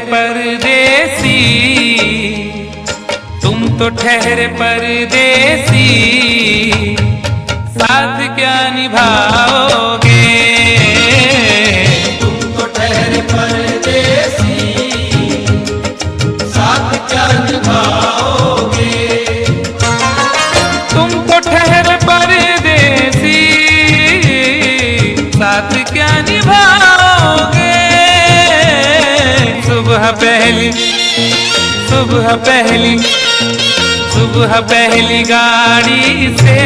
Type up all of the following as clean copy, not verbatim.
परदेसी, तुम तो ठहरे परदेसी, साथ क्या निभाओगे? तुम तो ठहरे परदेसी, साथ क्या निभाओगे? तुम तो ठहरे परदेसी, साथ क्या निभाओगे? सुबह पहली सुबह पहली गाड़ी से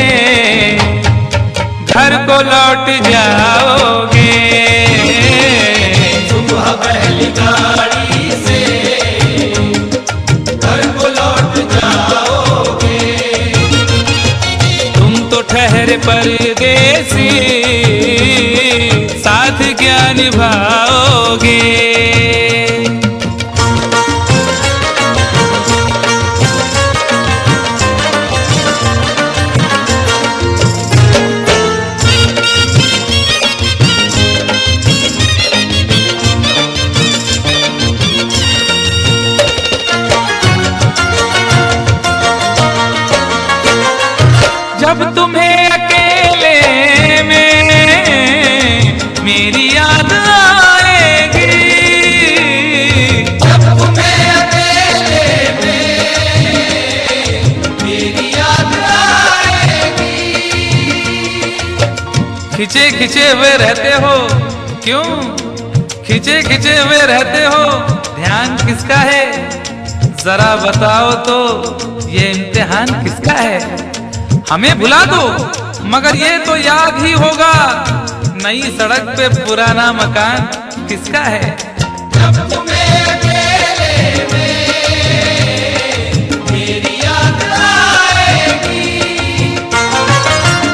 घर को लौट जाओगे। सुबह पहली गाड़ी से घर को लौट जाओगे। तुम तो ठहरे परदेसी, साथ क्या निभाओगे? जब तुम्हें अकेले में मेरी याद आएगी, जब तुम्हें अकेले में मेरी याद आएगी। खिंचे खिंचे हुए रहते हो क्यों? खिंचे खिंचे हुए रहते हो, ध्यान किसका है? जरा बताओ तो ये इम्तिहान किसका है? हमें भुला दो मगर ये तो याद ही होगा, नई सड़क पे पुराना मकान किसका है? जब तुम्हें अकेले में मेरी याद आएगी,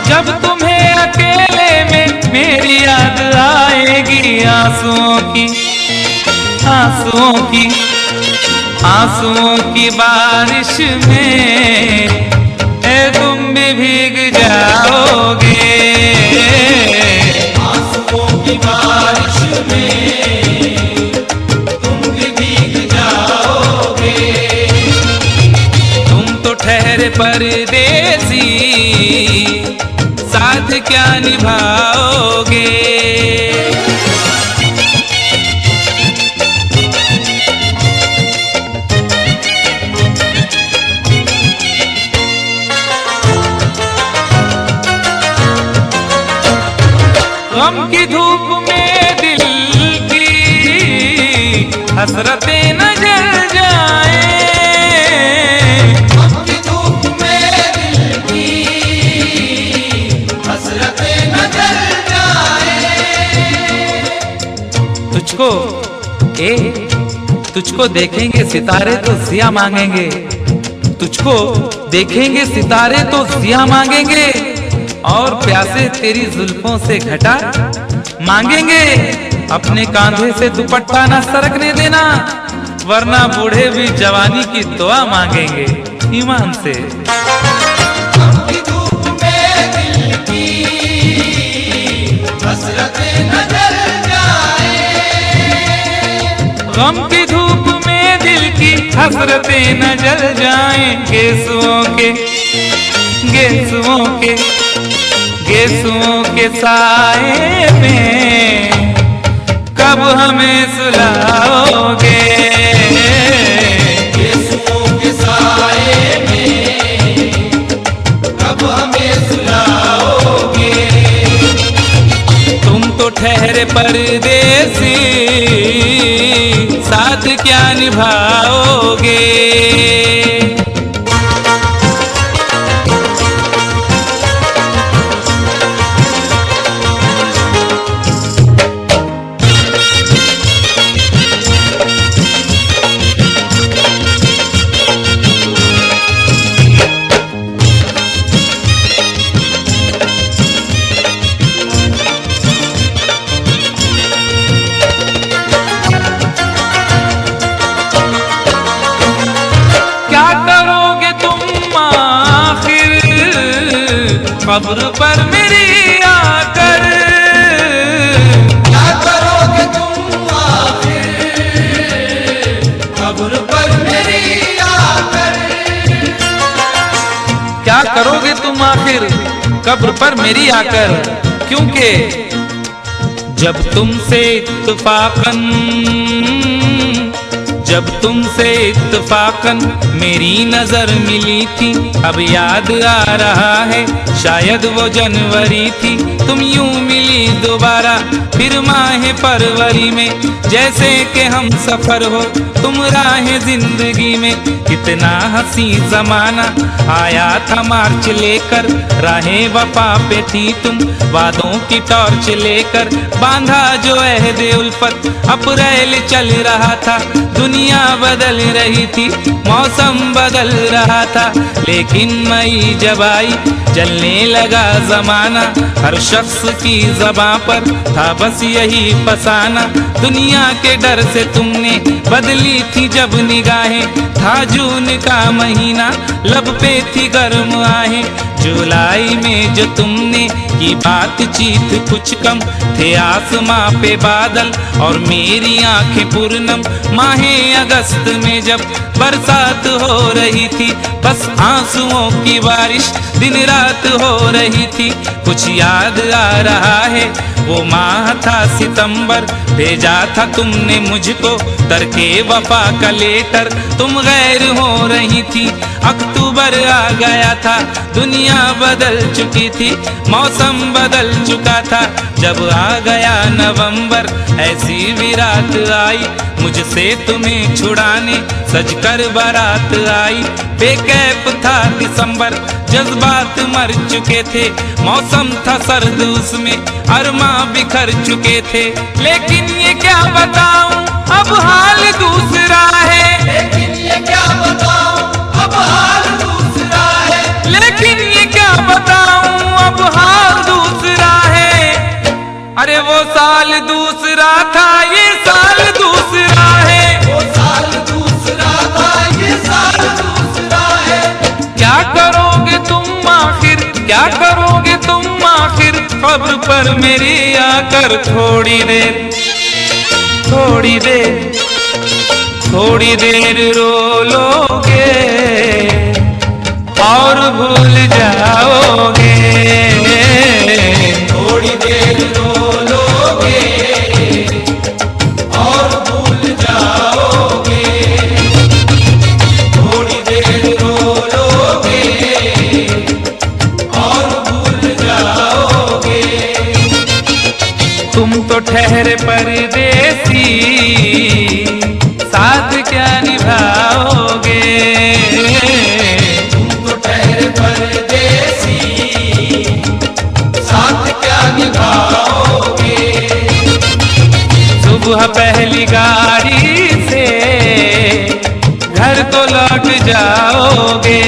जब तुम्हें अकेले में मेरी याद आएगी। आंसुओं की बारिश में तुम भी भीग जाओगे। आंसुओं की बारिश में तुम भी भीग जाओगे। तुम तो ठहरे परदेसी, साथ क्या निभाओगे? गम की धूप में दिल की हसरतें न जल जाए, गम की धूप में दिल की हसरतें न जल जाए। तुझको देखेंगे सितारे तो जिया मांगेंगे, तुझको देखेंगे सितारे तो जिया मांगेंगे, और प्यासे तेरी जुल्फों से घटा मांगेंगे। अपने कांधे से दुपट्टा न सरकने देना, वरना बूढ़े भी जवानी की दुआ मांगेंगे ईमान से। गम की धूप में दिल की हसरतें न जल जाए। गम की धूप में दिल की हसरतें न जल जाएं। गेसुओं के साए में कब हमें सुलाओगे? गेसुओं के साए में कब हमें सुलाओगे? तुम तो ठहरे परदेसी, साथ क्या निभाओगे? कब्र पर मेरी आकर क्या करोगे तुम आखिर तुम आखिर कब्र पर मेरी आकर, क्योंकि जब तुमसे इत्तफाकन मेरी नजर मिली थी, अब याद आ रहा है शायद वो जनवरी थी। तुम यूं मिली दोबारा फिर माह फरवरी में, जैसे कि हम सफर हो तुम राह जिंदगी में। कितना हंसी जमाना आया था मार्च लेकर, राहें वफा पे थी तुम वादों की टॉर्च लेकर। बांधा जो अहद उल्फत अप्रैल चल रहा था, दुनिया बदल रही थी मौसम बदल रहा था। लेकिन मई जब आई जलने लगा जमाना, हर शख्स की ज़बां पर था बस यही फसाना। दुनिया के डर से तुमने बदली थी जब निगाहें, था जून का महीना लब पे थी गर्म आहें। जुलाई में जो तुमने की बातचीत कुछ कम थे आसमां पे बादल और मेरी आंखें पूर्णम। माहे अगस्त में जब बरसात हो रही थी, बस आंसुओं की बारिश दिन रात हो रही थी। कुछ याद आ रहा है वो माह था सितंबर, भेजा था तुमने मुझको तरके वफा का लेटर। तुम गैर हो रही थी, अक्टूबर आ गया था, दुनिया बदल चुकी थी, मौसम बदल चुका था। जब आ गया नवंबर ऐसी भी रात आई, मुझसे तुम्हें छुड़ाने सजकर बारात आई। बेकैफ था दिसंबर, जज्बात मर चुके थे, मौसम था सर्द उसमें अरमा बिखर चुके थे। लेकिन ये क्या बताऊं अब हाल दूसरा है, लेकिन ये क्या बताऊं अब हाल दूसरा है, लेकिन ये क्या बताऊं अब हाल दूसरा है। अरे वो साल दूसरा था ये साल दूसरा है, वो साल दूसरा था ये साल दूसरा है। क्या करोगे तुम आखिर, क्या करोगे तुम आखिर कब्र पर मेरी आकर। थोड़ी देर थोड़ी देर थोड़ी देर रो लोगे और भूल जाओगे, थोड़ी देर रो लोगे और भूल जाओगे, थोड़ी देर रो लोगे और भूल जाओगे। तुम तो ठहरे परदेसी साथ क्या निभाओगे, तुम तो ठहरे परदेसी साथ क्या निभाओगे। सुबह पहली गाड़ी से घर तो लौट जाओगे।